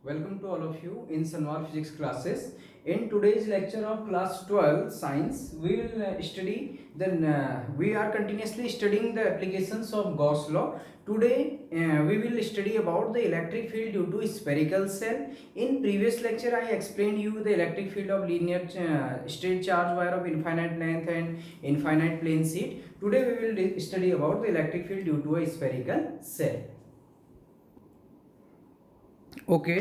Welcome to all of you in Sanwar Physics classes. In today's lecture of class 12 science, we will we are continuously studying the applications of Gauss law. Today we will study about the electric field due to spherical cell. In previous lecture I explained you the electric field of linear straight charge wire of infinite length and infinite plane sheet. Today we will study about the electric field due to a spherical cell. Okay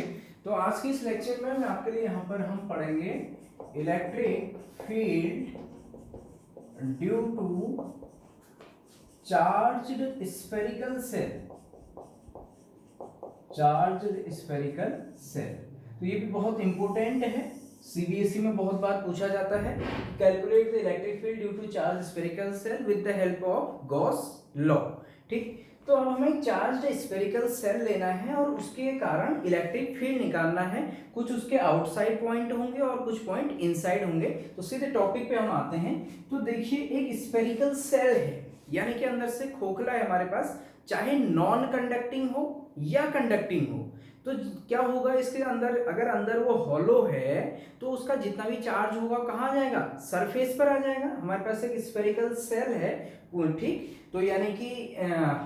तो आज के इस lecture में मैं आपके लिए यहाँ पर हम पढ़ेंगे electric field due to charged spherical shell. Charged spherical shell तो ये भी बहुत इंपॉर्टेंट है, सीबीएसई में बहुत बार पूछा जाता है। Calculate the electric field due to charge spherical shell with the help of Gauss law. ठीक, तो अब हमें चार्ज्ड स्फेरिकल सेल लेना है और उसके कारण इलेक्ट्रिक फील्ड निकालना है। कुछ उसके आउटसाइड पॉइंट होंगे और कुछ पॉइंट इनसाइड होंगे। तो सीधे टॉपिक पे हम आते हैं। तो देखिए एक स्फेरिकल सेल है, यानी कि अंदर से खोखला है हमारे पास, चाहे नॉन कंडक्टिंग हो या कंडक्टिंग हो। तो क्या होगा इसके अंदर, अगर अंदर वो हॉलो है तो उसका जितना भी चार्ज होगा कहाँ आ जाएगा, सरफेस पर आ जाएगा। हमारे पास एक स्फेरिकल सेल है, ठीक, तो यानी कि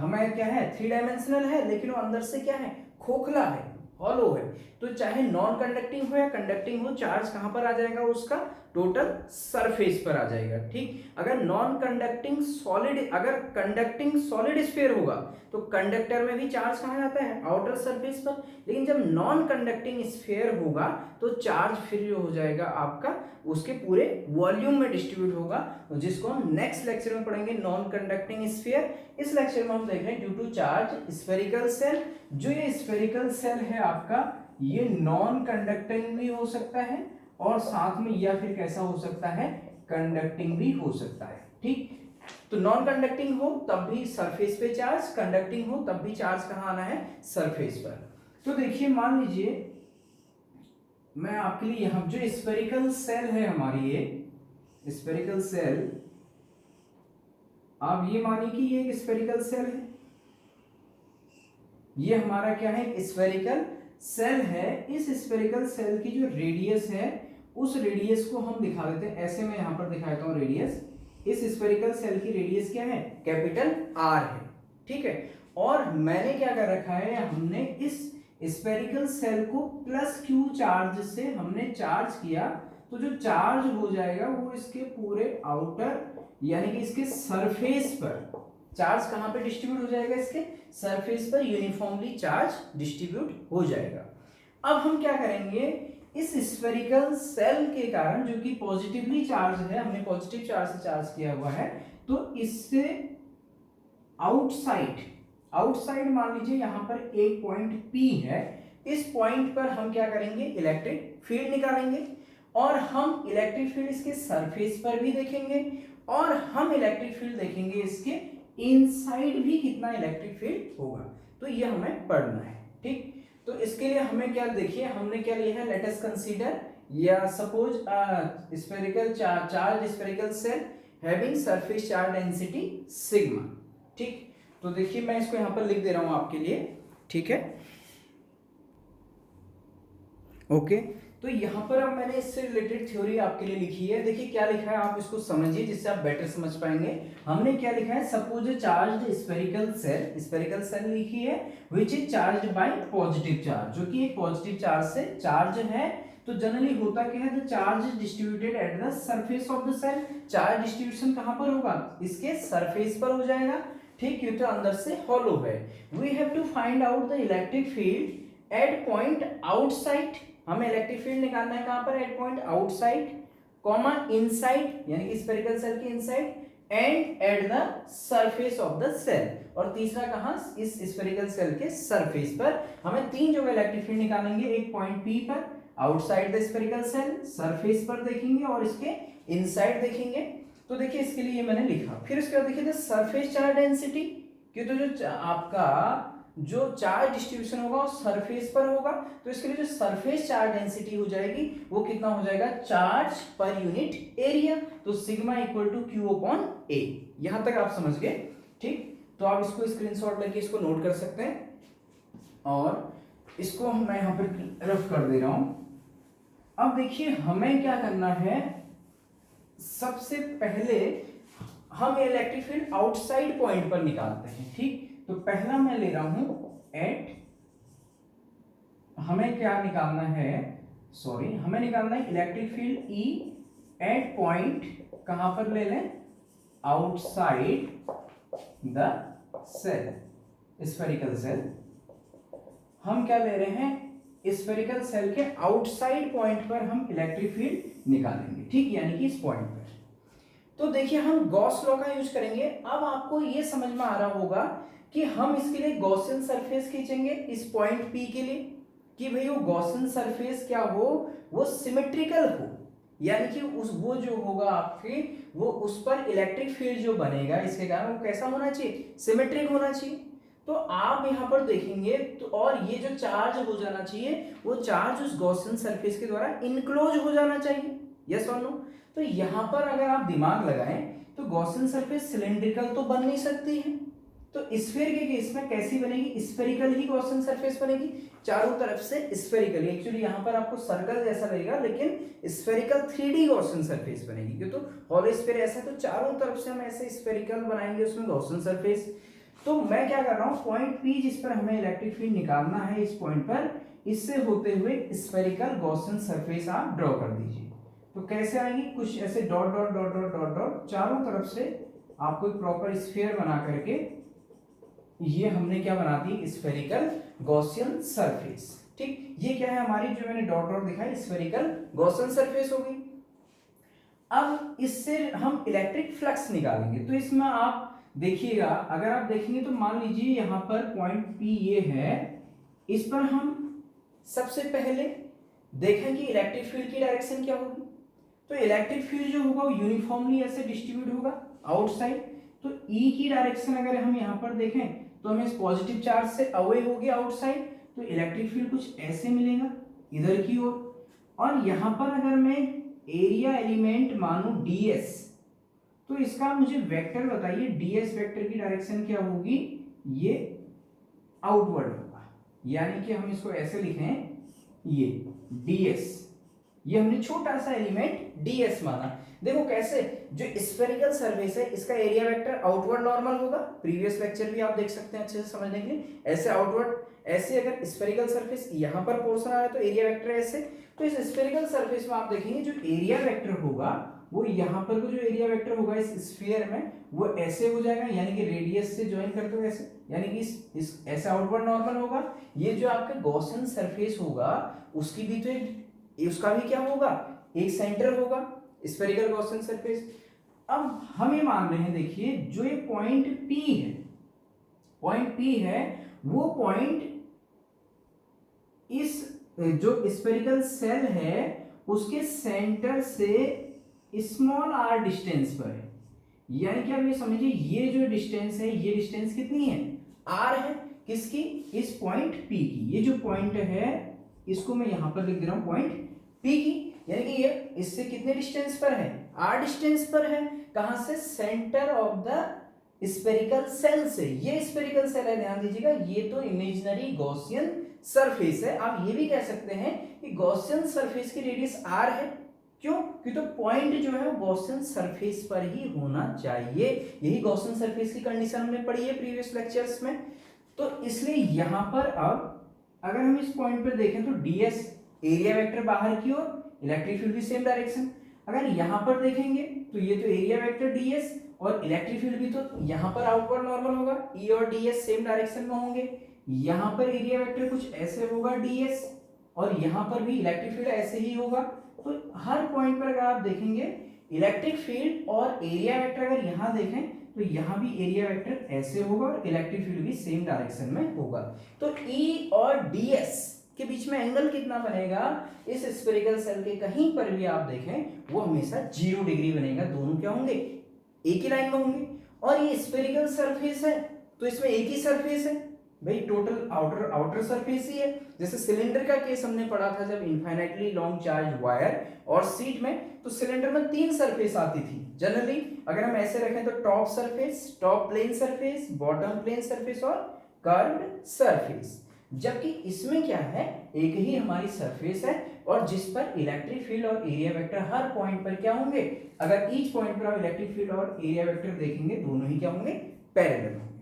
हमें क्या है, 3 डायमेंशनल है, लेकिन वो अंदर से क्या है, खोखला है, हॉलो है। तो चाहे नॉन कंडक्टिंग हो या कंडक्टिंग हो, चार्ज कहाँ पर आ जाएगा, उसका टोटल सरफेस पर आ जाएगा। ठीक, अगर नॉन कंडक्टिंग सॉलिड, अगर कंडक्टिंग सॉलिड स्फीयर होगा तो कंडक्टर में भी चार्ज कहाँ जाता है, आउटर सरफेस पर। लेकिन जब नॉन कंडक्टिंग स्फीयर होगा तो चार्ज फिर जो हो जाएगा आपका उसके पूरे वॉल्यूम में डिस्ट्रीब्यूट होगा, जिसको हम नेक्स्ट लेक्चर में पढ़ेंगे, नॉन कंडक्टिंग स्फीयर। इस लेक्चर में हम देख रहे हैं due to charge spherical shell. जो ये स्फेरिकल सेल है आपका, ये नॉन कंडक्टिंग भी हो सकता है और साथ में या फिर कैसा हो सकता है, कंडक्टिंग भी हो सकता है। ठीक, तो नॉन कंडक्टिंग हो तब भी सरफेस पे चार्ज, कंडक्टिंग हो तब भी चार्ज कहाँ आना है, सरफेस पर। तो देखिए मान लीजिए मैं आपके लिए यहाँ जो स्फेरिकल सेल है हमारी, ये स्फेरिकल सेल, आप ये मानिए कि ये एक स्फेरिकल सेल है। ये हमारा क्या है, स्फेरिकल सेल है। इस स्फेरिकल सेल की जो रेडियस है उस रेडियस को हम दिखा देते हैं ऐसे, मैं यहां पर दिखा देता हूं रेडियस। इस स्फेरिकल सेल की रेडियस क्या है, कैपिटल आर है। ठीक है, और मैंने क्या कर रखा है, हमने इस स्फेरिकल सेल को प्लस क्यू चार्ज से हमने चार्ज किया, तो जो चार्ज हो जाएगा वो इसके पूरे आउटर यानी कि इसके सरफेस पर चार्ज कहां पे डिस्ट्रीब्यूट हो जाएगा, इसके सरफेस पर यूनिफॉर्मली चार्ज डिस्ट्रीब्यूट हो जाएगा। अब हम क्या करेंगे, इस स्फेरिकल सेल के कारण जो कि पॉजिटिवली चार्ज है, हमने पॉजिटिव चार्ज से चार्ज किया हुआ है, तो इससे आउटसाइड आउटसाइड मान लीजिए यहां पर एक पॉइंट P है। इस पॉइंट पर हम क्या करेंगे, इलेक्ट्रिक फील्ड निकालेंगे और हम इलेक्ट्रिक फील्ड इसके सरफेस पर भी देखेंगे और हम इलेक्ट्रिक फील्ड देखेंगे इसके इनसाइड भी कितना इलेक्ट्रिक फील्ड होगा। तो ये हमें पढ़ना है। ठीक, तो इसके लिए हमें क्या, देखिए हमने क्या लिया है, लेट अस कंसीडर या suppose spherical charge spherical cell having surface charge density sigma. ठीक, तो देखिए मैं इसको यहां पर लिख दे रहा हूं आपके लिए। ठीक है, ओके, तो यहां पर अब मैंने इससे रिलेटेड थ्योरी आपके लिए लिखी है। देखिए क्या लिखा है, आप इसको समझिए जिससे आप बेटर समझ पाएंगे। हमने क्या लिखा है, सपोज चार्ज्ड स्फेरिकल सेल लिखी है which is charged bye positive charge, जो कि एक पॉजिटिव चार्ज से चार्ज है। तो जनरली होता क्या है, the charge is distributed at the surface of the shell. Charge distribution कहां पर होगा, इसके सरफेस पर हो जाएगा। ठीक, क्योंकि अंदर से हॉलो है। We have to find out the electric field at point outside. हमें इलेक्ट्रिक फील्ड निकालना है कहां पर, at point outside, comma inside यानी कि स्फेरिकल सेल के inside, and at the surface of the shell. और तीसरा कहां, इस स्फेरिकल सेल के सरफेस पर। हमें 3 जगह इलेक्ट्रिक फील्ड निकालेंगे, एक पॉइंट P पर, outside the spherical cell, surface पर देखेंगे और इसके इनसाइड देखेंगे। तो देखिए इसके लिए मैंने लिखा। फिर उसके बाद देखिए सरफेस चार्ज डेंसिटी, कि तो जो आपका जो चार्ज डिस्ट्रीब्यूशन होगा वो सरफेस पर होगा, तो इसके लिए जो सरफेस चार्ज डेंसिटी हो जाएगी वो कितना हो जाएगा, चार्ज पर यूनिट एरिया। तो sigma equal to Q upon A. यहां तक आप समझ गए। ठीक, तो आप इसको स्क्रीनशॉट लेके इसको नोट कर सकते हैं और इसको मैं यहां पर तरफ कर दे रहा हूं। अब देखिए हमें क्या करना है, सबसे पहले हम इलेक्ट्रिक फील्ड आउटसाइड पॉइंट पर निकालते हैं, ठीक। तो पहला मैं ले रहा हूं एट, हमें क्या निकालना है, सॉरी हमें निकालना है electric field E at point, कहां पर ले लें, outside the shell, spherical shell. हम क्या ले रहे हैं, स्फेरिकल सेल के आउटसाइड पॉइंट पर हम इलेक्ट्रिक फील्ड निकालेंगे, ठीक, यानी कि इस पॉइंट पर। तो देखिए हम गॉस लॉ का यूज करेंगे। अब आपको ये समझ में आ रहा होगा कि हम इसके लिए गॉसियन सरफेस खींचेंगे इस पॉइंट पी के लिए, कि भाई वो गॉसियन सरफेस क्या हो, वो सिमेट्रिकल हो, यानी कि उस वो जो होगा आपके, वो उस पर इलेक्ट्रिक फील्ड जो बनेगा इसके कारण वो कैसा होना चाहिए, सिमेट्रिक होना चाहिए। तो आप यहाँ पर देखेंगे तो, और ये जो चार्ज हो जाना चाहिए वो चार्ज उस गॉसियन सरफेस के द्वारा इनक्लोज हो जाना चाहिए, यस और नो। तो यहाँ पर अगर आप दिमाग लगाएं तो गॉसियन सरफेस सिलेंड्रिकल तो बन नहीं सकती है, तो स्फीयर के केस में कैसी बनेगी, स्फेरिकल ही गॉसियन सरफेस बनेगी, चारों तरफ से स्फेरिकल। एक्चुअली यहाँ पर आपको सर्कल जैसा लगेगा लेकिन स्फेरिकल 3D गॉसियन सरफेस बनेगी, क्यों, तो हॉलो स्फीयर ऐसा, तो चारों तरफ से हम ऐसे स्फेरिकल बनाएंगे उसमें गॉसियन सरफेस। तो मैं क्या कर रहा हूँ, पॉइंट पी जिस पर हमें इलेक्ट्रिक फील्ड निकालना है इस पॉइंट पर, इससे होते हुए स्फेरिकल गॉसियन सरफेस आप ड्रॉ कर दीजिए। तो कैसे आएंगी, कुछ ऐसे dot dot dot dot dot dot चारों तरफ से आपको एक प्रॉपर स्फीयर बना करके, ये हमने क्या बना दी, स्फेरिकल गॉसियन सरफेस, ठीक। ये क्या है हमारी, जो मैंने डॉट डॉट दिखाई, स्फेरिकल गॉसियन सरफेस हो गई। अब इससे हम इलेक्ट्रिक फ्लक्स निकालेंगे। तो इसमें आप देखिएगा, अगर आप देखेंगे तो मान लीजिए यहाँ पर पॉइंट पी ये है, इस पर हम सबसे पहले देखें कि इलेक्ट्रिक फील्ड की डायरेक्शन क्या होगी। तो इलेक्ट्रिक फील्ड जो होगा वो यूनिफॉर्मली ऐसे डिस्ट्रीब्यूट होगा आउटसाइड। तो ई की डायरेक्शन अगर हम यहाँ पर देखें तो हमें इस पॉजिटिव चार्ज से अवे हो गया आउटसाइड, तो इलेक्ट्रिक फील्ड कुछ ऐसे मिलेगा इधर की ओर। और यहाँ पर अगर मैं एरिया एलिमेंट मानूं ds, तो इसका मुझे वेक्टर बताइए, ds वेक्टर की डायरेक्शन क्या होगी, ये आउटवर्ड होगा, यानी कि हम इसको ऐसे लिखें, ये ds, ये हमने छोटा सा एलिमेंट ds माना। देखो कैसे, जो स्फेरिकल सरफेस है इसका एरिया वेक्टर आउटवर्ड नॉर्मल होगा, प्रीवियस लेक्चर भी आप देख सकते हैं अच्छे से समझने के लिए। ऐसे आउटवर्ड, ऐसे अगर स्फेरिकल सरफेस यहाँ पर पोर्शन आ रहा है तो एरिया वेक्टर ऐसे। तो इस स्फेरिकल सरफेस में आप देखेंगे जो एरिया वेक्टर होगा वो यहाँ पर जो एरिया वेक्टर होगा इस स्फीयर में वो ऐसे हो जाएगा, यानी कि रेडियस से ज्वाइन करते हुए ऐसे, यानी कि इस ऐसे आउटवर्ड नॉर्मल होगा। ये जो आपका गॉसियन सरफेस होगा उसकी भी तो एक, उसका भी क्या होगा, एक सेंटर होगा, स्फेरिकल गॉसियन सरफेस। अब हम ये मान रहे हैं, देखिए जो ये पॉइंट P है, पॉइंट P है वो पॉइंट इस जो स्फेरिकल सेल है उसके सेंटर से स्मॉल r डिस्टेंस पर है, यानी कि आप ये समझिए ये जो डिस्टेंस है, ये डिस्टेंस कितनी है, r है, किसकी, इस पॉइंट P की। ये जो पॉइंट है इसको मैं यहां पर लिख दे रहा हूं पॉइंट P की, यानी कि ये इससे कितने डिस्टेंस पर है, r डिस्टेंस पर है। कहां से, centre of the spherical cell से। ये स्फेरिकल सेल है, ध्यान दीजिएगा, ये तो इमेजिनरी गॉसियन सरफेस है। आप ये भी कह सकते हैं कि गॉसियन सरफेस की रेडियस r है, क्यों, क्योंकि तो पॉइंट जो है वो गॉसियन सरफेस पर ही होना चाहिए। यही गॉसियन सरफेस की कंडीशन हमने पढ़ी है प्रीवियस लेक्चर्स में। तो इसलिए यहां पर अब अगर हम इस पॉइंट पर देखें तो ds एरिया वेक्टर बाहर की ओर, इलेक्ट्रिक फील्ड भी सेम डायरेक्शन। अगर यहां पर देखेंगे तो ये तो एरिया वेक्टर ds और इलेक्ट्रिक फील्ड भी तो यहां पर आउटवर्ड नॉर्मल होगा, e और ds सेम डायरेक्शन में होंगे। यहां पर एरिया वेक्टर कुछ ऐसे होगा ds और यहां पर भी इलेक्ट्रिक फील्ड ऐसे ही होगा। तो हर पॉइंट पर अगर आप देखेंगे इलेक्ट्रिक फील्ड और एरिया वेक्टर अगर यहां देखें तो यहां भी एरिया वेक्टर ऐसे होगा और इलेक्ट्रिक फील्ड भी सेम डायरेक्शन में होगा। तो E और ds के बीच में एंगल कितना बनेगा, इस स्फेरिकल सेल के कहीं पर भी आप देखें वो हमेशा 0 डिग्री बनेगा। दोनों क्या होंगे, एक ही लाइन में होंगे। और ये स्फेरिकल सरफेस है तो इसमें एक ही सरफेस है भाई, टोटल आउटर सरफेस ही है। जैसे सिलेंडर का केस हमने पढ़ा था जब इनफाइनाइटली लॉन्ग चार्ज वायर और सीट में, तो सिलेंडर में 3 सरफेस आती थी जनरली। अगर हम ऐसे रखें तो top surface, top plane surface, bottom plane surface और कर्व्ड सरफेस। जबकि इसमें क्या है, एक ही हमारी सरफेस है और जिस पर इलेक्ट्रिक फील्ड और एरिया वेक्टर हर पॉइंट पर क्या होंगे, अगर ईच पॉइंट पर आप इलेक्ट्रिक फील्ड और एरिया वेक्टर देखेंगे दोनों ही क्या होंगे, पैरेलल होंगे।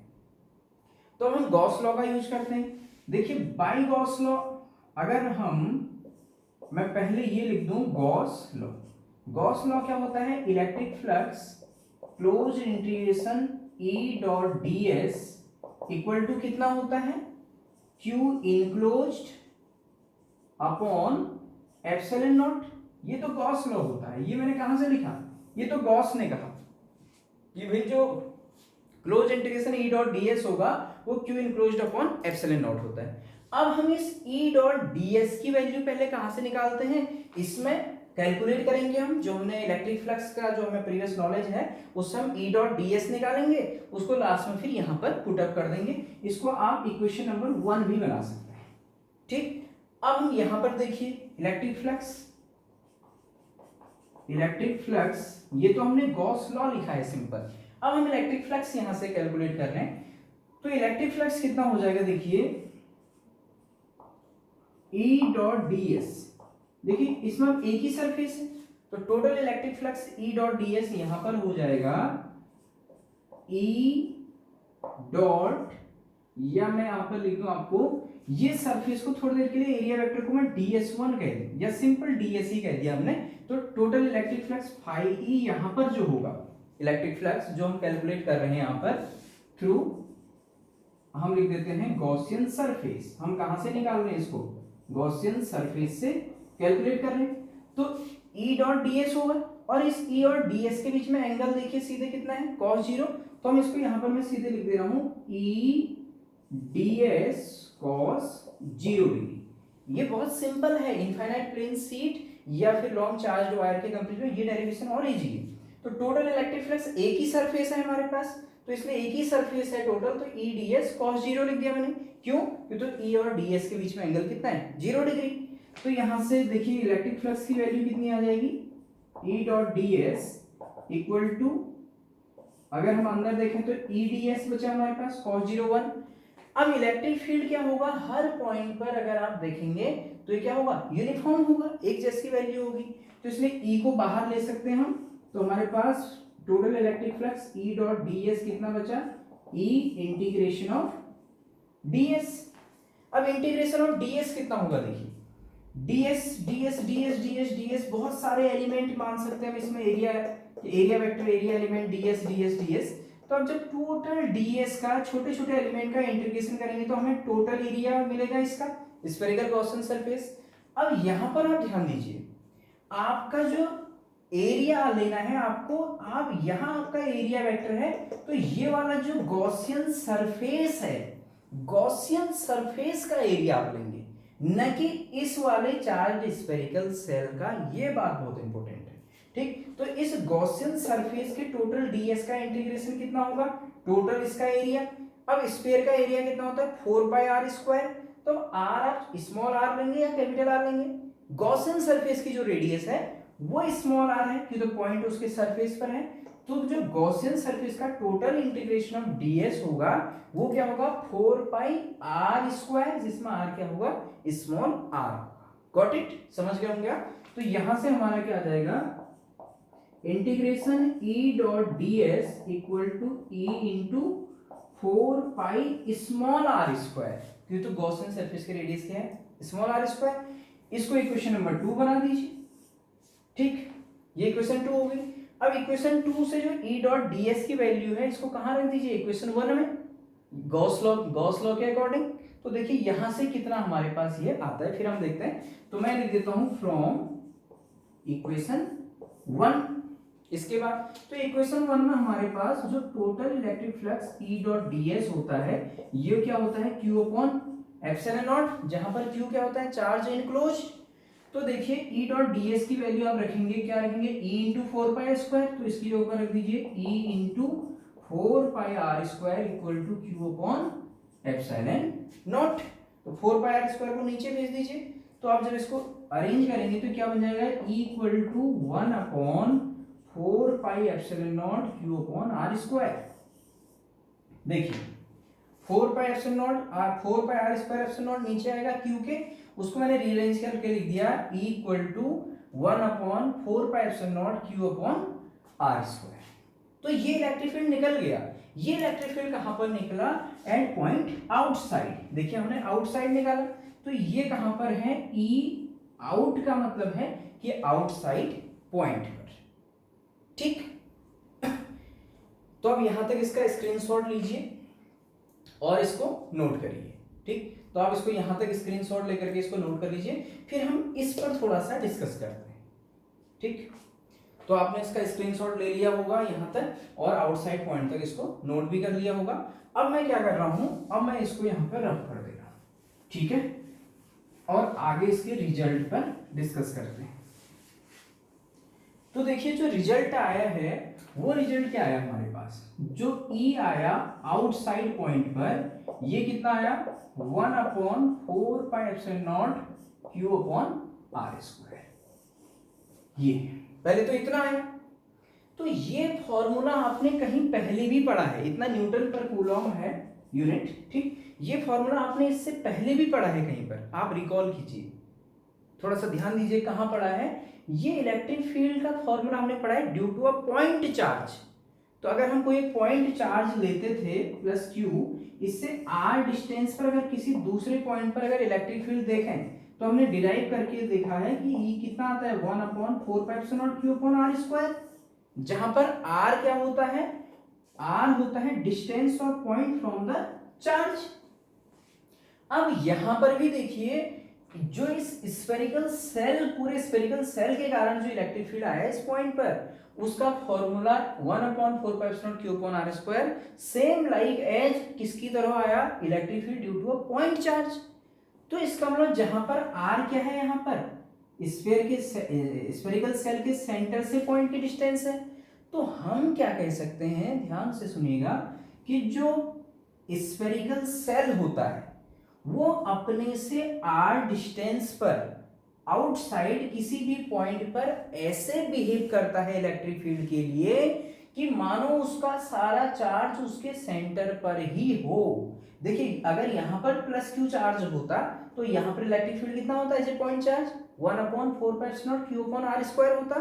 तो हम गॉस लॉ का यूज करते हैं। देखिए बाय गॉस लॉ अगर मैं पहले ये लिख दूं गॉस लॉ। गॉस लॉ क्या होता है, electric flux closed integration E dot d s equal to कितना होता है, Q enclosed upon epsilon naught. ये तो गॉस लॉ होता है, ये मैंने कहां से लिखा, ये तो गॉस ने कहा कि भाई जो close integration E dot d S होगा वो Q enclosed upon epsilon not होता है। अब हम इस ई डॉट डी एस की वैल्यू पहले कहां से निकालते हैं, इसमें कैलकुलेट करेंगे हम, जो हमने इलेक्ट्रिक फ्लक्स का जो हमें प्रीवियस नॉलेज है उससे हम ई डॉट डी एस निकालेंगे, उसको लास्ट में फिर यहां पर पुट अप कर देंगे। इसको आप इक्वेशन नंबर 1 भी बना सकते हैं। ठीक, अब हम यहां पर देखिए इलेक्ट्रिक फ्लक्स ये तो हमने गॉस लॉ लिखा है सिंपल। अब हम इलेक्ट्रिक फ्लक्स यहां से कैलकुलेट कर रहे हैं, तो इलेक्ट्रिक फ्लक्स कितना हो जाएगा, देखिए ई डॉट डी एस, देखिए इसमें एक ही सरफेस है तो total electric flux E dot d S यहां पर हो जाएगा ई डॉट, या मैं यहां पर लिख दूं आपको, ये सरफेस को थोड़ी देर के लिए एरिया वेक्टर को मैं ds1 कह दूं या सिंपल ds ही कह दिया हमने, तो total electric flux phi E यहां पर जो होगा, इलेक्ट्रिक फ्लक्स जो हम कैलकुलेट कर रहे हैं यहां पर थ्रू, हम लिख देते हैं गॉसियन सरफेस। हम कहां से निकाल रहे हैं इसको, गॉसियन सरफेस से कैलकुलेट कर रहे हैं, तो ई डॉट डी एस होगा और इस ई और डी एस के बीच में एंगल देखिए सीधे कितना है, cos 0, तो हम इसको यहां पर मैं सीधे लिख दे रहा हूं E D S cos 0 degree. ये बहुत सिंपल है, इनफाइनाइट प्लेन सीट या फिर लॉन्ग चार्ज वायर के कंपेरिजन में ये डेरिवेशन और इजी है। तो टोटल इलेक्ट्रिक फ्लक्स एक ही सरफेस है हमारे पास, तो इसलिए एक ही सरफेस है टोटल, तो ई डी एस cos 0 लिख दिया मैंने। क्यों, क्योंकि तो ई और डी एस के बीच में एंगल कितना है, 0 डिग्री। तो यहां से देखिए इलेक्ट्रिक फ्लक्स की वैल्यू कितनी आ जाएगी, E dot d s equal to, अगर हम अंदर देखें तो ई डी एस बचा हमारे पास cos 0 1। अब इलेक्ट्रिक फील्ड क्या होगा, हर पॉइंट पर अगर आप देखेंगे तो ये क्या होगा, यूनिफॉर्म होगा, एक जैसी वैल्यू होगी, तो इसलिए ई को बाहर ले सकते हैं हम, तो हमारे पास total electric flux E dot d s कितना बचा, E integration of d s. अब इंटीग्रेशन ऑफ डी एस कितना होगा, देखिए ds ds ds ds ds बहुत सारे एलिमेंट मान सकते हैं हम इसमें, area vector area element ds ds ds। तो अब जब टोटल ds का छोटे छोटे एलिमेंट का इंटीग्रेशन करेंगे तो हमें टोटल एरिया मिलेगा इसका, स्फेरिकल गॉसियन सरफेस। अब यहां पर आप ध्यान दीजिए, आपका जो एरिया लेना है आपको, आप यहां आपका एरिया वेक्टर है, तो ये वाला जो गॉसियन सरफेस है, गॉसियन सरफेस का एरिया आप लेंगे, न कि इस वाले चार्ज स्फेरिकल सेल का। ये बात बहुत इंपॉर्टेंट है। ठीक, तो इस गॉसियन सरफेस के टोटल ds का इंटीग्रेशन कितना होगा, टोटल इसका एरिया। अब स्फीयर का एरिया कितना होता है, 4 पाई आर स्क्वायर। तो r आप स्मॉल r लेंगे या कैपिटल R लेंगे, गॉसियन सरफेस की जो रेडियस है वो स्मॉल r है क्योंकि तो पॉइंट उसके सरफेस पर है, तो जो गॉसियन सरफेस का टोटल इंटीग्रेशन ऑफ ds होगा वो क्या होगा, 4 पाई r स्क्वायर, जिसमें r क्या होगा, स्मॉल r। गॉट इट, समझ गए होंगे आप। तो यहां से हमारा क्या आ जाएगा, integration E dot d s equal to E into 4 pi small r square, क्योंकि तो गॉसियन सरफेस की रेडियस क्या है, स्मॉल r स्क्वायर। इसको इक्वेशन नंबर 2 बना दीजिए। ठीक, ये इक्वेशन 2 हो गई। अब इक्वेशन 2 से जो ई डॉट डी एस की वैल्यू है इसको कहां रख दीजिए, इक्वेशन 1 में, गॉस लॉ के अकॉर्डिंग। तो देखिए यहां से कितना हमारे पास ये आता है, फिर हम देखते हैं। तो मैं लिख देता हूं फ्रॉम इक्वेशन 1। इसके बाद तो इक्वेशन 1 में हमारे पास जो total electric flux E dot d S होता है ये क्या होता है, क्यू अपॉन एप्सिलॉन नॉट, जहां पर क्यू क्या होता है, चार्ज इनक्लोज। तो देखिए ई डॉट डी एस की वैल्यू आप रखेंगे, क्या रखेंगे, ई इंटू 4 पाई स्क्वायर, तो इसकी ऊपर रख दीजिए E into 4 pi R square equal to Q upon epsilon naught. तो 4 पाई आर स्क्वायर को नीचे भेज दीजिए, तो आप जब इसको अरेंज करेंगे तो क्या बन जाएगा, E equal to 1 upon 4 pi epsilon naught Q upon R square. देखिए 4 pi epsilon naught R 4 pi R square epsilon naught नीचे आएगा क्यू के, उसको मैंने रीअरेंज करके लिख दिया equal to 1/4 pi epsilon naught Q upon R square. तो ये इलेक्ट्रिक फील्ड निकल गया। ये इलेक्ट्रिक फील्ड कहां पर निकला? At point outside. देखिए हमने आउटसाइड निकाला, तो ये कहां पर है? ई आउट का मतलब है कि आउटसाइड पॉइंट पर। ठीक, तो अब यहां तक इसका स्क्रीनशॉट लीजिए और इसको नोट करिए। ठीक, तो आप इसको यहां तक स्क्रीनशॉट लेकर के इसको नोट कर लीजिए, फिर हम इस पर थोड़ा सा डिस्कस करते हैं। ठीक, तो आपने इसका स्क्रीनशॉट ले लिया होगा यहां तक और आउटसाइड पॉइंट तक इसको नोट भी कर लिया होगा। अब मैं क्या कर रहा हूं, अब मैं इसको यहां पर रफ कर दे रहा हूं। ठीक है, और आगे इसके रिजल्ट पर डिस्कस करते हैं। तो देखिए जो रिजल्ट आया है वो रिजल्ट क्या आया हमारे पास? जो ई आया आउटसाइड पॉइंट पर, ये कितना आया? 1/4 pi epsilon naught Q upon R square. ये पहले तो इतना आया। तो ये फॉर्मूला आपने कहीं पहले भी पढ़ा है, इतना न्यूटन पर कूलॉम है यूनिट। ठीक, ये फॉर्मूला आपने इससे पहले भी पढ़ा है कहीं पर, आप रिकॉल कीजिए, थोड़ा सा ध्यान दीजिए कहां पढ़ा है। ये इलेक्ट्रिक फील्ड का फॉर्मूला हमने पढ़ा है due to a point charge. तो अगर हम कोई पॉइंट चार्ज लेते थे प्लस क्यू, इससे आर डिस्टेंस पर अगर किसी दूसरे पॉइंट पर अगर इलेक्ट्रिक फील्ड देखें तो हमने डिराइव करके देखा है कि ई कितना आता है? 1/4 pi epsilon naught Q upon R square, जहां पर आर क्या होता है? आर होता है distance of point from the charge. अब यहां पर भी देखिए जो इस स्फेरिकल सेल, पूरे स्फेरिकल सेल के कारण जो इलेक्ट्रिक फील्ड आया इस पॉइंट पर, उसका formula 1/4 pi epsilon Q upon R square same like as किसकी तरह आया? Electric field due to a point charge. तो इसका मतलब जहां पर आर क्या है? यहां पर स्फीयर के स्फेरिकल सेल के सेंटर से पॉइंट की डिस्टेंस है। तो हम क्या कह सकते हैं, ध्यान से सुनिएगा, कि जो स्फेरिकल सेल होता है वो अपने से आर डिस्टेंस पर आउटसाइड किसी भी पॉइंट पर ऐसे बिहेव करता है इलेक्ट्रिक फील्ड के लिए कि मानो उसका सारा चार्ज उसके सेंटर पर ही हो। देखिए अगर यहां पर प्लस क्यू चार्ज होता तो यहां पर इलेक्ट्रिक फील्ड कितना होता है? As a point charge 1/4 pi epsilon naught Q upon R square होता।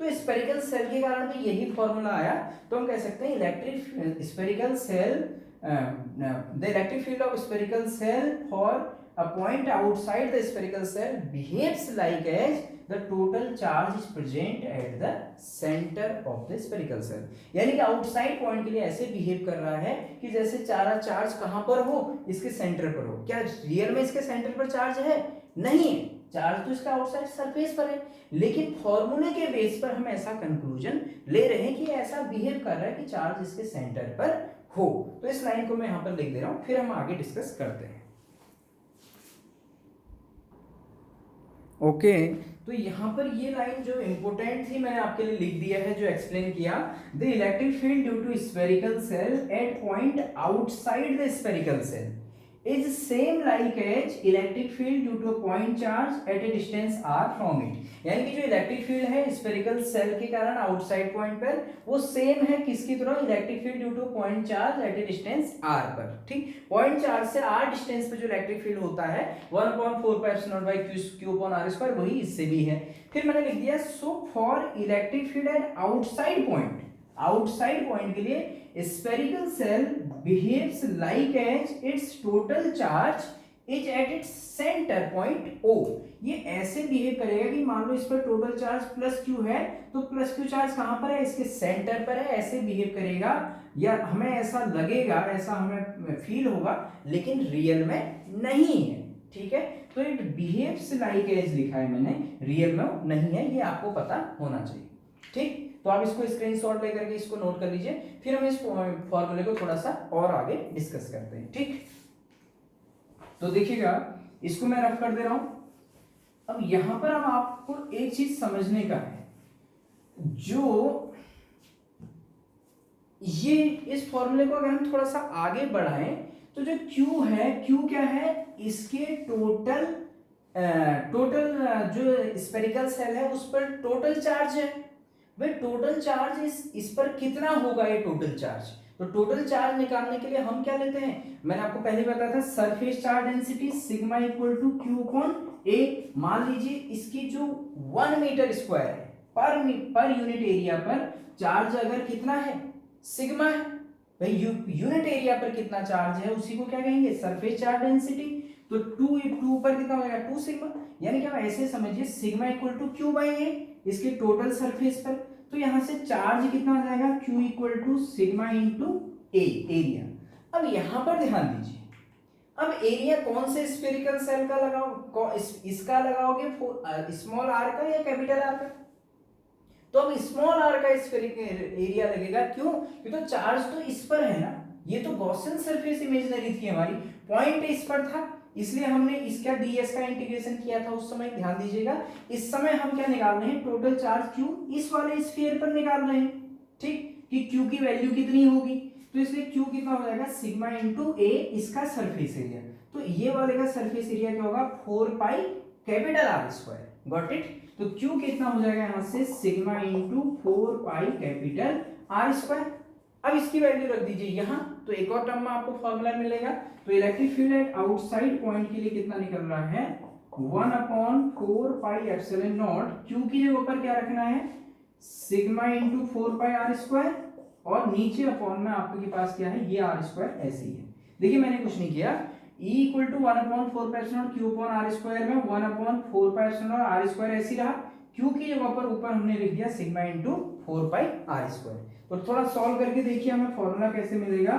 तो स्फेरिकल सेल के कारण भी यही फॉर्मूला आया। तो हम कह सकते हैं electric spherical shell the electric field of spherical cell for a point outside the spherical cell behaves like as the total charge is present at the center of the spherical cell। यानी कि outside point के लिए ऐसे behave कर रहा है कि जैसे सारा चार्ज कहां पर हो? इसके सेंटर पर हो। क्या रियल में इसके सेंटर पर चार्ज है? नहीं है, चार्ज तो इसका आउटसाइड सरफेस पर है, लेकिन फॉर्मूले के बेस पर हम ऐसा कंक्लूजन ले रहे हैं कि ऐसा बिहेव कर रहा है कि चार्ज इसके सेंटर पर हो। तो इस लाइन को मैं यहां पर लिख दे रहा हूं, फिर हम आगे डिस्कस करते हैं। ओके, तो यहां पर ये लाइन जो इंपोर्टेंट थी मैंने आपके लिए लिख दिया है, जो एक्सप्लेन किया। The electric field due to spherical shell at point outside the spherical shell is same like as electric field due to a point charge at a distance r from it। यानी कि जो electric field है spherical shell के कारण outside point पर, वो same है किसकी तरह? Electric field due to point charge at a distance r पर। ठीक, पॉइंट चार्ज से r डिस्टेंस पर जो इलेक्ट्रिक फील्ड होता है 1/4 pi epsilon naught by Q upon r square, वही इससे भी है। फिर मैंने लिख दिया so for electric field at outside point, outside point के लिए spherical cell behaves like as its total charge is at its center point O। ये ऐसे बिहेव करेगा कि मान लो इस पर टोटल चार्ज प्लस क्यू है, तो प्लस क्यू चार्ज कहां पर है? इसके सेंटर पर है। ऐसे बिहेव करेगा, या हमें ऐसा लगेगा, ऐसा हमें फील होगा, लेकिन रियल में नहीं है। ठीक है, तो इट बिहेव्स लाइक एज लिखा है मैंने, रियल में नहीं है, ये आपको पता होना चाहिए। ठीक, तो आप इसको स्क्रीनशॉट लेकर के इसको नोट कर लीजिए, फिर हम इस फॉर्मूले को थोड़ा सा और आगे डिस्कस करते हैं। ठीक, तो देखिएगा इसको मैं रफ कर दे रहा हूं। अब यहां पर अब आपको एक चीज समझने का है, जो ये इस फॉर्मूले को अगर हम थोड़ा सा आगे बढ़ाएं तो जो Q है, Q क्या है? इसके टोटल जो स्फेरिकल सेल है उस पर टोटल चार्ज है। वे टोटल चार्ज इस पर कितना होगा? ये टोटल चार्ज, तो टोटल चार्ज निकालने के लिए हम क्या लेते हैं, मैंने आपको पहले बताया था surface charge density sigma equal to Q upon A. मान लीजिए इसकी जो 1 मीटर स्क्वायर है पर यूनिट एरिया पर चार्ज अगर कितना है, सिग्मा है भाई, यूनिट एरिया पर कितना चार्ज है उसी को क्या कहेंगे, सरफेस चार्ज डेंसिटी। तो 2 पर कितना हो जाएगा, 2 सिग्मा, यानी क्या ऐसे समझिए sigma equal to Q by A इसके टोटल सरफेस पर। तो यहां से चार्ज कितना हो जाएगा, Q equal to sigma into a area. अब यहां पर ध्यान दीजिए, अब एरिया कौन से स्फेरिकल सेल का लगाओ, इसका लगाओगे स्मॉल आर का या कैपिटल आर का, तो अब स्मॉल आर का स्फेरिकल एरिया लगेगा, क्यों, क्योंकि तो चार्ज तो इस पर है ना, ये तो गॉसियन सरफेस इमेजिनरी थी हमारी, पॉइंट इस पर था, इसलिए हमने इसका ds का इंटीग्रेशन किया था उस समय, ध्यान दीजिएगा। इस समय हम क्या निकाल रहे हैं, टोटल चार्ज q इस वाले स्फीयर पर निकाल रहे हैं, ठीक, कि q की वैल्यू कितनी होगी, तो इसलिए q कितना हो जाएगा, सिग्मा इंटू ए इसका सरफेस एरिया। तो ये वाले का सरफेस एरिया क्या होगा, 4 pi capital R square, got it. तो q कितना हो जाएगा यहां से, sigma into 4 pi capital R square. अब इसकी वैल्यू रख दीजिए यहां, तो एक और टर्म में आपको फॉर्मूला मिलेगा। तो electric field at outside point के लिए कितना निकल रहा है, 1/4 पाई एप्सिलॉन नॉट, क्यू की जगह पर क्या रखना है, sigma into 4 pi R square, और नीचे अपॉन में आपके पास क्या है, ये आर स्क्वायर ऐसे ही है। देखिए मैंने कुछ नहीं किया, E equal to 1/4 pi epsilon Q upon R square में 1/4 पाई एप्सिलॉन आर स्क्वायर ऐसे ही रहा, क्यू की जगह पर ऊपर हमने लिख दिया sigma into 4 pi R square. तो थोड़ा सॉल्व करके देखिए हमें फॉर्मूला कैसे मिलेगा,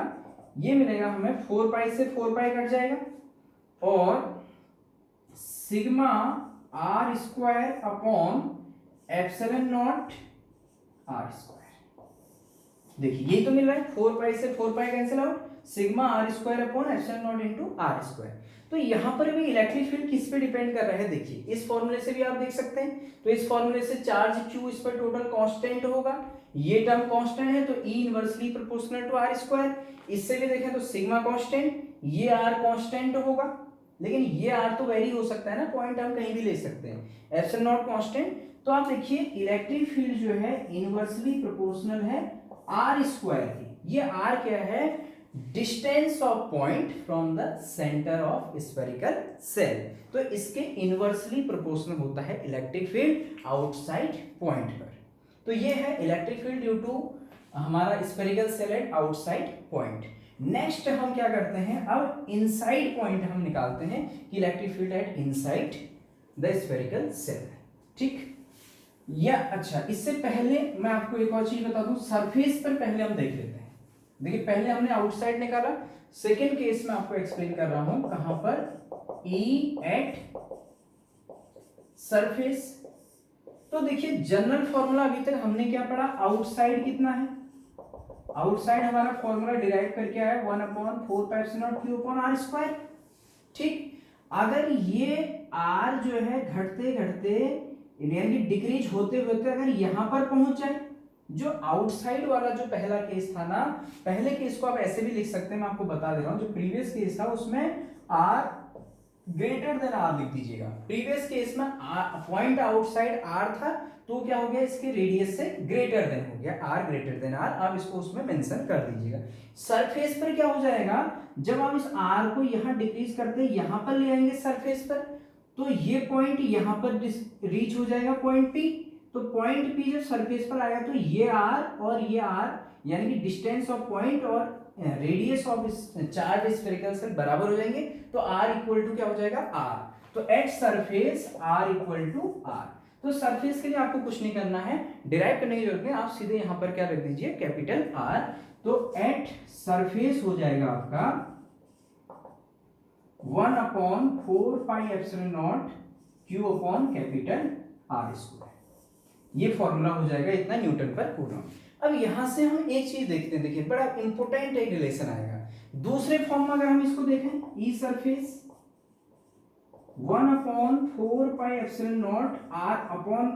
ये मिलेगा हमें 4 पाई से 4 पाई कट जाएगा, और sigma R square upon epsilon naught R square. देखिए यही तो मिल रहा है, 4 पाई से 4 pi cancel out, sigma R square upon epsilon naught into R square. तो यहां पर भी इलेक्ट्रिक फील्ड किस पे डिपेंड कर रहा है, देखिए इस फॉर्मूले से भी आप देख सकते हैं। तो इस फॉर्मूले से चार्ज q इस पर टोटल कांस्टेंट होगा, ये टर्म कांस्टेंट है तो E inversely proportional to R square. इससे भी देखें तो सिग्मा कांस्टेंट, ये r कांस्टेंट होगा, लेकिन ये r तो वेरी हो सकता है ना, पॉइंट हम कहीं भी ले सकते हैं, एप्सिलॉन नॉट कांस्टेंट। तो आप देखिए इलेक्ट्रिक फील्ड जो है इनवर्सली प्रोपोर्शनल है आर स्क्वायर की। ये r क्या है, distance of point from the centre of spherical shell. तो इसके इनवर्सली प्रोपोर्शनल होता है इलेक्ट्रिक फील्ड आउटसाइड पॉइंट पर। तो ये है इलेक्ट्रिक फील्ड ड्यू टू हमारा spherical shell at outside point. Next हम क्या करते हैं, अब इनसाइड पॉइंट हम निकालते हैं कि electric field eight inside the spherical cell, ठीक। या अच्छा, इससे पहले मैं आपको एक और चीज बता दूं, सरफेस पर पहले हम देख लेते हैं। देखिए पहले हमने आउटसाइड निकाला, सेकेंड केस में आपको एक्सप्लेन कर रहा हूं, कहां पर, ई एट सरफेस। तो देखिए जनरल फॉर्मूला अभी तक हमने क्या पढ़ा, आउटसाइड कितना है, आउटसाइड हमारा फॉर्मूला डिराइव करके आया 1/4 pi epsilon Q upon R square, ठीक। अगर ये r जो है घटते घटते यानी कि डिक्रीज होते होते अगर यहां पर पहुंच जाए, जो आउटसाइड वाला जो पहला केस था ना, पहले केस को आप ऐसे भी लिख सकते हैं, मैं आपको बता दे रहा हूं, जो प्रीवियस केस था उसमें r ग्रेटर देन r लिख दीजिएगा। प्रीवियस केस में पॉइंट आउटसाइड r था, तो क्या हो गया, इसके रेडियस से ग्रेटर देन हो गया, r ग्रेटर देन r, आप इसको उसमें मेंशन कर दीजिएगा। सरफेस पर क्या हो जाएगा, जब आप इस r को यहां डिक्रीज करते यहां पर ले आएंगे सरफेस पर, तो ये पॉइंट यहां पर रीच हो जाएगा पॉइंट P। तो पॉइंट P जब सरफेस पर आएगा तो ये r और ये r यानी कि डिस्टेंस ऑफ पॉइंट और radius of charge spherical cell बराबर हो जाएंगे, तो r इक्वल टू क्या हो जाएगा, r। तो at surface r equal to r। तो सरफेस के लिए आपको कुछ नहीं करना है, डिराइव करने की जरूरत नहीं, आप सीधे यहां पर क्या रख दीजिए, कैपिटल R। तो एट सरफेस हो जाएगा आपका 1/4 pi epsilon not q upon capital R square. ये फॉर्मूला हो जाएगा इतना न्यूटन पर कूलम। अब यहां से हम एक चीज देखते हैं, देखिए बड़ा इंपॉर्टेंट एक रिलेशन आएगा। दूसरे फॉर्म में अगर हम इसको देखें, E surface 1/4 pi epsilon naught r upon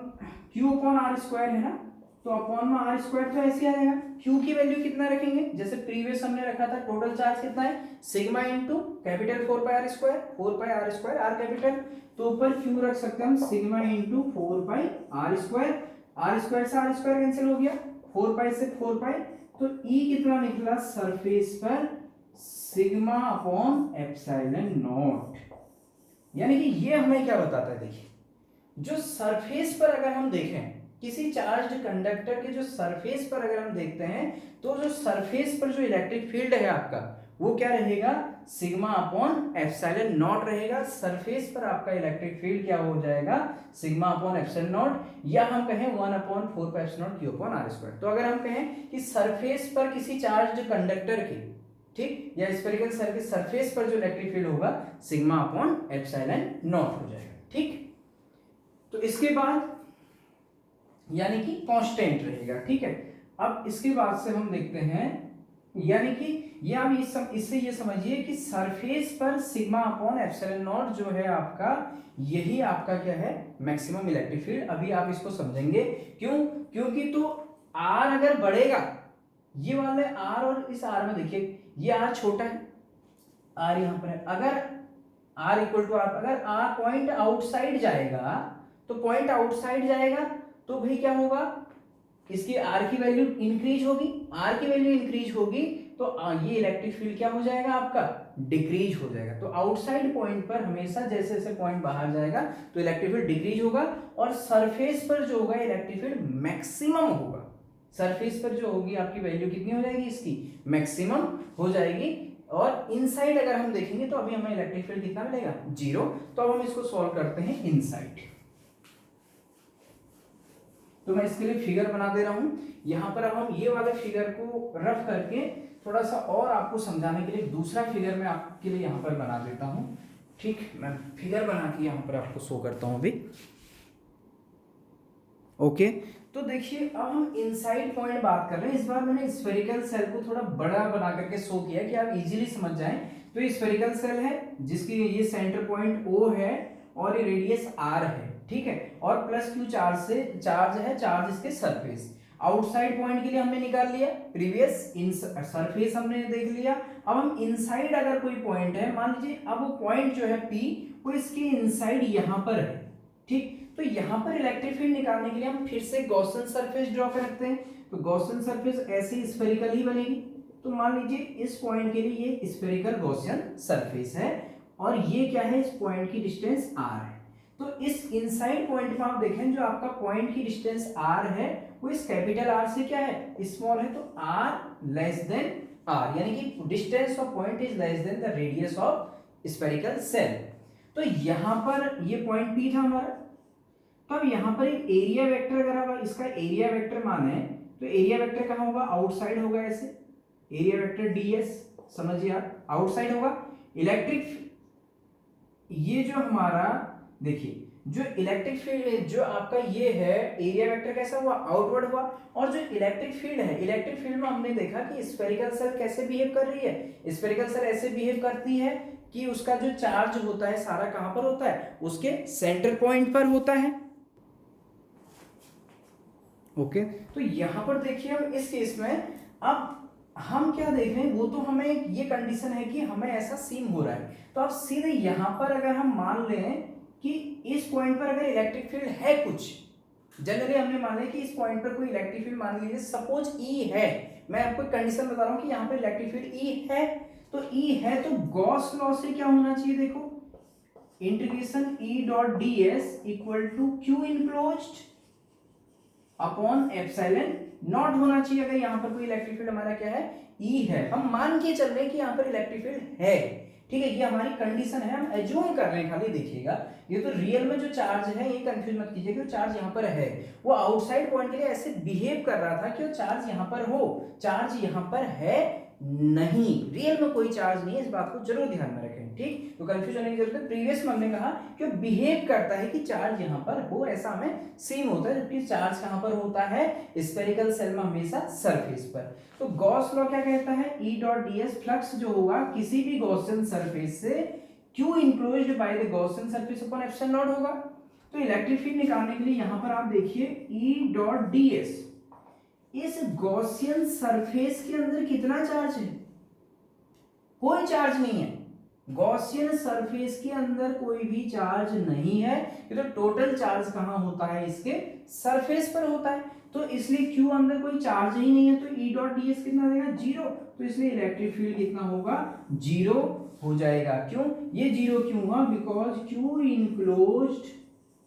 q upon r square है ना, तो अपॉन में r स्क्वायर तो ऐसे आ जाएगा। q की वैल्यू कितना रखेंगे, जैसे प्रीवियस हमने रखा था, टोटल चार्ज कितना है, सिग्मा इंटू कैपिटल 4 पाई r स्क्वायर, 4 पाई r स्क्वायर r कैपिटल, तो ऊपर q रख सकते हैं हम सिग्मा इंटू 4 पाई r स्क्वायर, r स्क्वायर से r स्क्वायर कैंसिल हो गया, 4 पाई से 4 पाई, तो E कितना निकला सरफेस पर सिग्मा अपॉन एप्सिलॉन नॉट। यानी कि ये हमें क्या बताता है, देखिए जो सरफेस पर अगर हम देखें किसी चार्ज कंडक्टर के जो सरफेस पर अगर हम देखते हैं तो जो सरफेस पर जो इलेक्ट्रिक फील्ड है आपका वो क्या रहेगा, सिग्मा अपॉन एप्सिलॉन नॉट रहेगा। सरफेस पर आपका इलेक्ट्रिक फील्ड क्या हो जाएगा, सिग्मा अपॉन एप्सिलॉन नॉट, या हम कहें 1/4πε0 q अपॉन r स्क्वायर। तो अगर हम कहें कि सरफेस पर किसी चार्ज कंडक्टर के, ठीक, या स्फेरिकल सेल के सरफेस पर जो इलेक्ट्रिक फील्ड होगा सिग्मा अपॉन एप्सिलॉन नॉट हो जाएगा, ठीक। तो इसके बाद यानी कि कांस्टेंट रहेगा, ठीक है। अब इसके बाद से हम देखते हैं, यानी कि ये आप इससे ये समझिए कि सरफेस पर सिग्मा अपॉन एप्सिलॉन नॉट जो है आपका, यही आपका क्या है, मैक्सिमम इलेक्ट्रिक फील्ड। अभी आप इसको समझेंगे क्यों, क्योंकि तो आर अगर बढ़ेगा, ये वाले आर और इस आर में देखिए ये आर छोटा है, आर यहां पर है, अगर आर इक्वल टू आर, अगर आर पॉइंट आउटसाइड जाएगा तो पॉइंट आउटसाइड जाएगा तो भाई क्या होगा, इसकी आर की वैल्यू इंक्रीज होगी, आर की वैल्यू इंक्रीज होगी तो ये इलेक्ट्रिक फील्ड क्या हो जाएगा आपका, डिक्रीज हो जाएगा। तो आउटसाइड पॉइंट पर हमेशा जैसे जैसे पॉइंट बाहर जाएगा तो इलेक्ट्रिक फील्ड डिक्रीज होगा, और सरफेस पर जो होगा इलेक्ट्रिक फील्ड मैक्सिमम होगा। सरफेस पर जो होगी आपकी वैल्यू कितनी हो जाएगी, इसकी मैक्सिमम हो जाएगी। और इनसाइड अगर हम देखेंगे तो अभी हमें इलेक्ट्रिक फील्ड कितना मिलेगा, 0। तो अब हम इसको सॉल्व करते हैं इनसाइड। तो मैं इसके लिए फिगर बना दे रहा हूं यहां पर। अब हम ये वाले फिगर को रफ करके थोड़ा सा और आपको समझाने के लिए दूसरा फिगर मैं आपके लिए यहां पर बना देता हूं, ठीक। मैं फिगर बना के यहां पर आपको शो करता हूं अभी, ओके। तो देखिए अब हम इनसाइड पॉइंट बात कर रहे हैं। इस बार मैंने स्फेरिकल सेल को थोड़ा बड़ा बना करके शो किया कि आप इजीली समझ जाएं। तो ये स्फेरिकल सेल है जिसकी ये सेंटर पॉइंट O है और ये रेडियस R है, ठीक है, और प्लस Q चार्ज है, चार्ज इसके सरफेस। आउटसाइड पॉइंट के लिए हमने निकाल लिया प्रीवियस, इन सरफेस हमने देख लिया। अब हम इनसाइड अगर कोई पॉइंट है, मान लीजिए अब वो पॉइंट जो है P वो इसके इनसाइड यहां पर है, ठीक। तो यहां पर इलेक्ट्रिक फील्ड निकालने के लिए हम फिर से गॉसियन सरफेस ड्रॉ करते हैं। तो गॉसियन सरफेस ऐसी स्फेरिकल ही बनेगी। तो मान लीजिए इस पॉइंट के लिए ये स्फेरिकल गॉसियन सरफेस है और ये क्या है, इस पॉइंट की डिस्टेंस r है। तो इस इनसाइड पॉइंट में आप देखें जो आपका पॉइंट की डिस्टेंस r है वो इस कैपिटल R से क्या है, स्मॉल है। तो r लेस देन r, यानी कि distance of point is less than the radius of spherical shell. तो यहां पर ये पॉइंट P था हमारा। तो अब यहाँ पर एक एरिया वेक्टर अगर आप इसका एरिया वेक्टर माने तो एरिया वेक्टर कहाँ होगा, आउटसाइड होगा। ऐसे एरिया वेक्टर ds समझिए आप आउटसाइड होगा। इलेक्ट्रिक ये जो हमारा देखिए जो इलेक्ट्रिक फील्ड जो आपका ये है एरिया वेक्टर कैसा हुआ, आउटवर्ड हुआ। और जो इलेक्ट्रिक फील्ड है, इलेक्ट्रिक फील्ड में हमने देखा कि स्फेरिकल सेल कैसे बिहेव कर रही है। स्फेरिकल सेल ऐसे बिहेव करती है कि उसका जो चार्ज होता है सारा कहां पर होता है, उसके सेंटर पॉइंट पर होता है, ओके। तो यहां पर देखिए हम इस केस में अब हम क्या देख रहे हैं, वो तो हमें ये कंडीशन है कि हमें ऐसा सीम हो रहा है। तो अब सीधे यहां पर अगर हम मान लें कि इस पॉइंट पर अगर इलेक्ट्रिक फील्ड है कुछ, जनरली हमने मान लिया कि इस पॉइंट पर कोई इलेक्ट्रिक फील्ड मान लीजिए सपोज E है। मैं आपको कंडीशन बता रहा हूं कि यहां पर इलेक्ट्रिक फील्ड E है। तो E है तो गॉस लॉ से क्या होना चाहिए, देखो integration E.ds equal to Q enclosed upon epsilon naught होना चाहिए। अगर यहाँ पर कोई इलेक्ट्रिक फील्ड हमारा क्या है, E है। हम मान के चल रहे हैं कि यहाँ पर इलेक्ट्रिक फील्ड है, ठीक है, ये हमारी कंडीशन है, हम एज्यूम कर रहे हैं। खाली देखिएगा ये तो रियल में जो चार्ज है ये कंफ्यूज मत कीजिए कि वो चार्ज यहाँ पर है। वो आउटसाइड पॉइंट के लिए ऐसे बिहेव कर रहा था कि वो चार्ज यहाँ पर हो, चार्ज यहाँ पर है नहीं, रियल में कोई चार्ज नहीं है। इस बात को जरूर ध्यान में रखें, ठीक। तो कंफ्यूज होने की जरूरत है। प्रीवियस में हमने कहा कि बिहेव करता है कि चार्ज यहाँ पर हो, ऐसा हमें सीम होता है, जबकि चार्ज कहाँ पर होता है, स्फेरिकल सेल में हमेशा सरफेस पर। तो गॉस लॉ क्या कहता है, E.ds फ्लक्स जो होगा किसी भी गॉसियन सरफेस से Q enclosed by the Gaussian surface upon epsilon not होगा। तो इलेक्ट्रिक फील्ड निकालने के लिए यहाँ पर आप देखिए E.ds इस गॉसियन सरफेस के अंदर कितना चार्ज है, कोई चार्ज नहीं है। गॉसियन सरफेस के अंदर कोई भी चार्ज नहीं है, ये तो टोटल चार्ज कहाँ होता है, इसके सरफेस पर होता है, तो इसलिए क्यू अंदर कोई चार्ज ही नहीं है, तो ई डॉट डी एस कितना देगा, जीरो, तो इसलिए इलेक्ट्रिक फील्ड कितना होगा, जीरो हो जाएगा। क्यों ये जीरो क्यों हुआ, because Q enclosed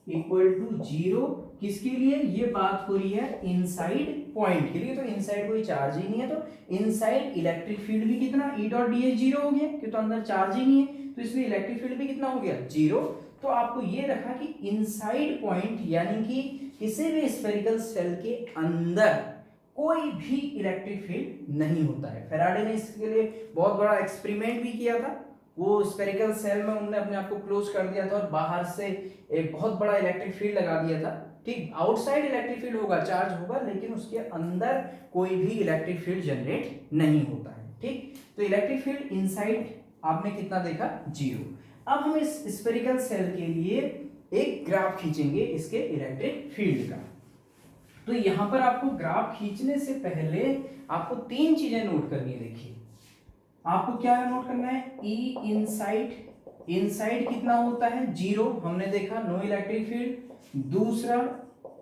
equal to zero, किसके लिए, ये बात हो रही है इनसाइड पॉइंट के लिए, तो इनसाइड कोई चार्ज ही नहीं है, तो इनसाइड इलेक्ट्रिक फील्ड भी कितना, ई डॉट डी एस जीरो हो गया, क्योंकि तो अंदर चार्ज ही नहीं है, तो इसलिए इलेक्ट्रिक फील्ड भी कितना हो गया, जीरो। तो आपको ये रखा कि इनसाइड पॉइंट यानी कि किसी भी स्फेरिकल सेल के अंदर कोई भी इलेक्ट्रिक फील्ड नहीं होता है। फैराडे ने इसके लिए बहुत बड़ा एक्सपेरिमेंट भी किया था, वो स्फेरिकल सेल में उन्होंने अपने आप को क्लोज कर दिया था और बाहर से एक बहुत बड़ा इलेक्ट्रिक फील्ड लगा दिया था। ठीक, आउटसाइड इलेक्ट्रिक फील्ड होगा, चार्ज होगा, लेकिन उसके अंदर कोई भी इलेक्ट्रिक फील्ड जनरेट नहीं होता है। ठीक, तो इलेक्ट्रिक फील्ड इनसाइड आपने कितना देखा, जीरो। अब हम इस स्फेरिकल सेल के लिए एक ग्राफ खींचेंगे इसके इलेक्ट्रिक फील्ड का। तो यहां पर आपको ग्राफ खींचने से पहले आपको तीन चीजें नोट करनी है। देखिए आपको क्या नोट करना है, ई इनसाइड, इनसाइड कितना होता है, जीरो, हमने देखा, नो इलेक्ट्रिक फील्ड। दूसरा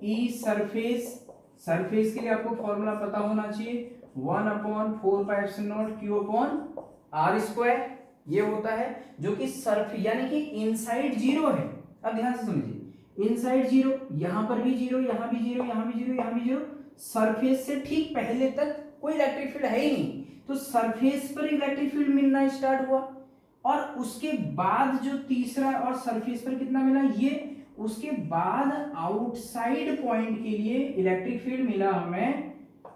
ई सरफेस, सरफेस के लिए आपको फॉर्मूला पता होना चाहिए, 1/4πε0 Q/r², ये होता है जो कि सर्फ यानी कि इनसाइड जीरो है। अब ध्यान से समझिए, इनसाइड जीरो, यहां पर भी जीरो, यहां भी जीरो, यहां भी जीरो, यहां भी जीरो, सरफेस से ठीक पहले तक कोई इलेक्ट्रिक फील्ड है ही नहीं, तो सरफेस पर इलेक्ट्रिक फील्ड मिलना स्टार्ट हुआ, और उसके बाद जो तीसरा और सरफेस पर कितना मिला, ये उसके बाद आउटसाइड पॉइंट के लिए इलेक्ट्रिक फील्ड मिला हमें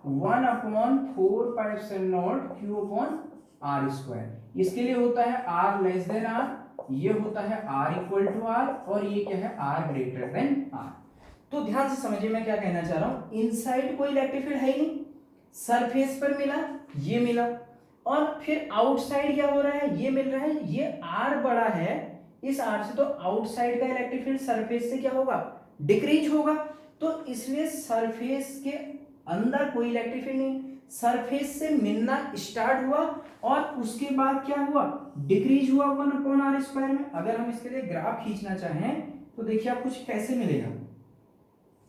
1/4πε0 Q/r²। इसके लिए होता है r लेस देन r, ये होता है r इक्वल टू r, और ये क्या है, r ग्रेटर देन r। तो ध्यान से समझिए मैं क्या कहना चाह रहा हूं, इनसाइड कोई इलेक्ट्रिक फील्ड है ही नहीं, सरफेस पर मिला, ये मिला, और फिर आउटसाइड क्या हो रहा है, ये मिल रहा है, ये r बड़ा है इस r से, तो आउटसाइड का इलेक्ट्रिक फील्ड सरफेस से क्या होगा, डिक्रीज होगा, तो इसलिए सरफेस के अंदर कोई इलेक्ट्रिक फील्ड नहीं, सरफेस से मिलना स्टार्ट हुआ और उसके बाद क्या हुआ, डिक्रीज हुआ 1/r² में। अगर हम इसके लिए ग्राफ खींचना चाहें तो देखिए आप कुछ कैसे मिलेगा,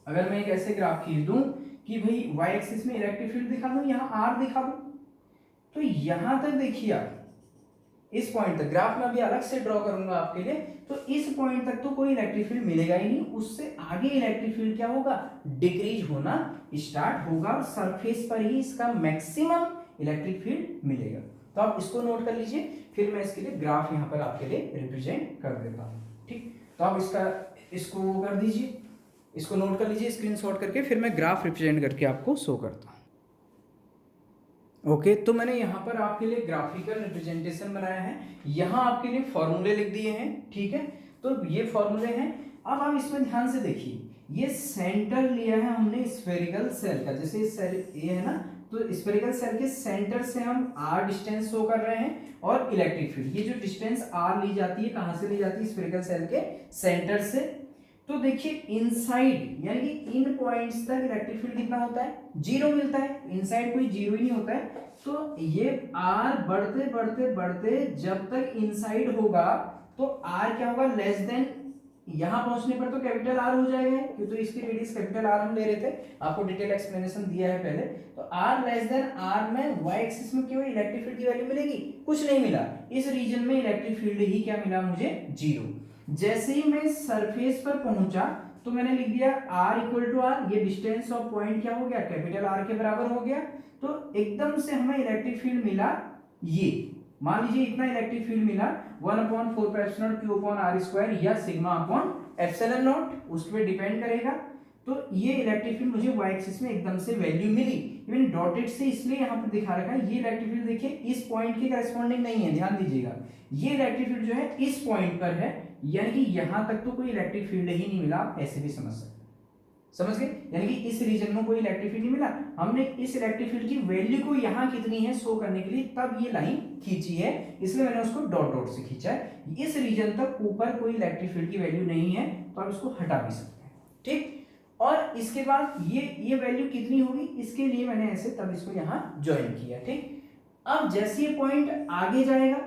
अगर मैं एक ऐसे ग्राफ खींच दूं कि भाई y एक्सिस में इलेक्ट्रिक फील्ड दिखा दूं, यहां r दिखा दूं, तो यहां तक देखिए आप इस पॉइंट तक, ग्राफ में अभी अलग से ड्रॉ करूंगा आपके लिए, तो इस पॉइंट तक तो कोई इलेक्ट्रिक फील्ड मिलेगा ही नहीं, उससे आगे इलेक्ट्रिक फील्ड क्या होगा, डिक्रीज होना स्टार्ट होगा, और सरफेस पर ही इसका मैक्सिमम इलेक्ट्रिक फील्ड मिलेगा। तो आप इसको नोट कर लीजिए, फिर मैं इसके लिए ग्राफ यहाँ पर आपके लिए रिप्रेजेंट कर देता हूँ। ठीक, तो आप इसको कर दीजिए, इसको नोट कर लीजिए स्क्रीनशॉट करके, फिर मैं ग्राफ रिप्रेजेंट करके आपको शो करता हूँ। ओके, तो मैंने यहाँ पर आपके लिए ग्राफिकल रिप्रेजेंटेशन बनाया है, यहाँ आपके लिए फॉर्मूले लिख दिए हैं। ठीक है, तो ये फॉर्मूले हैं। अब आप इसमें ध्यान से देखिए, ये सेंटर लिया है हमने स्फेरिकल सेल का, जैसे सेल ये है ना, तो स्फेरिकल सेल के सेंटर से हम r डिस्टेंस शो कर रहे हैं, और इलेक्ट्रिक फील्ड, ये जो डिस्टेंस r ली जाती है, कहाँ से ली जाती है, स्फेरिकल सेल के सेंटर से। तो देखिए इनसाइड यानी कि इन पॉइंट्स तक इलेक्ट्रिक फील्ड कितना होता है, जीरो मिलता है, इनसाइड कोई जीरो ही नहीं होता है, तो ये r बढ़ते बढ़ते बढ़ते जब तक इनसाइड होगा तो r क्या होगा, लेस देन, यहां पहुंचने पर तो कैपिटल R हो जाएगा, क्योंकि तो इसकी रेडियस कैपिटल R हम ले रहे थे, आपको डिटेल एक्सप्लेनेशन दिया है पहले, तो r लेस देन r में y एक्सिस में क्यों इलेक्ट्रिक फील्ड की वैल्यू मिलेगी, कुछ नहीं मिला, इस रीजन में इलेक्ट्रिक फील्ड ही क्या मिला मुझे, जीरो। जैसे ही मैं सरफेस पर पहुंचा तो मैंने लिख दिया r इक्वल टू r, ये डिस्टेंस ऑफ पॉइंट क्या हो गया, कैपिटल R के बराबर हो गया, तो एकदम से हमें इलेक्ट्रिक फील्ड मिला, ये मान लीजिए इतना इलेक्ट्रिक फील्ड मिला 1/4πε0 Q/r² या σ/ε0, उस पर डिपेंड करेगा। तो ये इलेक्ट्रिक फील्ड मुझे y एक्सिस में एकदम से वैल्यू मिली, इवन डॉटेड से इसलिए यहाँ पर दिखा रखा है, ये इलेक्ट्रिक फील्ड देखिए इस पॉइंट के करस्पॉन्डिंग नहीं है, ध्यान दीजिएगा, ये इलेक्ट्रिक फील्ड जो है इस पॉइंट पर है, यानी कि यहां तक तो कोई इलेक्ट्रिक फील्ड ही नहीं मिला, आप ऐसे भी समझ सकते, समझ गए, यानी कि इस रीजन में कोई इलेक्ट्रिक फील्ड नहीं मिला, हमने इस इलेक्ट्रिक फील्ड की वैल्यू को यहाँ कितनी है शो करने के लिए तब ये लाइन खींची है, इसलिए मैंने उसको डॉट डॉट से खींचा है, इस रीजन तक ऊपर कोई इलेक्ट्रिक फील्ड की वैल्यू नहीं है, तो आप इसको हटा भी सकते हैं। ठीक, और इसके बाद ये वैल्यू कितनी होगी, इसके लिए मैंने ऐसे तब इसको यहाँ ज्वाइन किया। ठीक, अब जैसे ये पॉइंट आगे जाएगा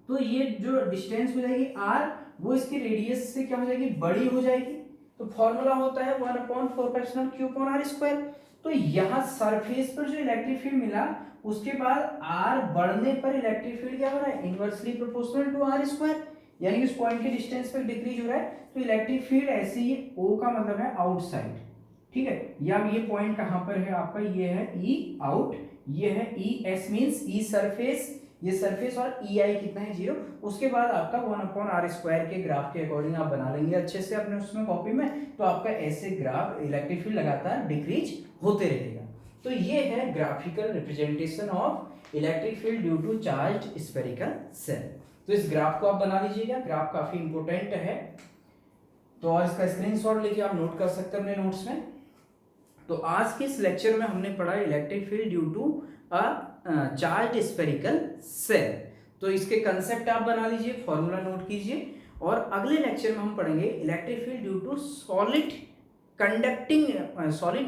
तो ये जो डिस्टेंस हो जाएगी r, वो इसकी रेडियस से क्या हो जाएगी, बड़ी हो जाएगी। तो फॉर्मूला होता है 1/4π/Q/r²। तो यहाँ सरफेस पर जो इलेक्ट्रिक फील्ड मिला, उसके बाद r बढ़ने पर इलेक्ट्रिक फील्ड क्या हो रहा है, इनवर्सली प्रोपोर्शनल टू r², यानी कि उस पॉइंट के डिस्टेंस पर डिक्रीज हो रहा है। तो इलेक्ट्रिक फील्ड ऐसे ही, O का मतलब है आउटसाइड, ठीक है। या ये पॉइंट कहाँ पर है आपका, ये है E आउट, ये है E S means E surface, ये सरफेस, और EI कितना है, 0। उसके बाद आपका 1/r² के ग्राफ के अकॉर्डिंग आप बना लेंगे अच्छे से अपने उसमें कॉपी में। तो आपका ऐसे ग्राफ इलेक्ट्रिक फील्ड लगातार डिक्रीज होते रहेगा। तो ये है graphical representation of electric field due to charged spherical shell. तो इस ग्राफ को आप बना लीजिएगा, ग्राफ काफी इंपॉर्टेंट है। तो और इसका स्क्रीनशॉट लेके आप नोट कर सकते हैं अपने नोट्स में। तो आज के इस लेक्चर में हमने पढ़ा electric field due to a charged spherical shell. तो इसके कंसेप्ट आप बना लीजिए, फॉर्मूला नोट कीजिए। और अगले लेक्चर में हम पढ़ेंगे electric field due to solid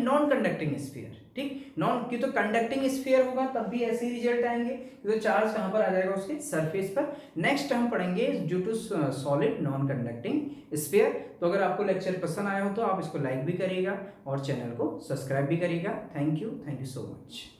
non conducting sphere, ठीक। नॉन की तो कंडक्टिंग स्फीयर होगा तब भी ऐसे ही रिजल्ट आएंगे, तो चार्ज कहाँ पर आ जाएगा, उसके सरफेस पर। नेक्स्ट हम पढ़ेंगे due to solid non conducting sphere. तो अगर आपको लेक्चर पसंद आया हो तो आप इसको लाइक भी करिएगा और चैनल को सब्सक्राइब भी करिएगा। Thank you so much.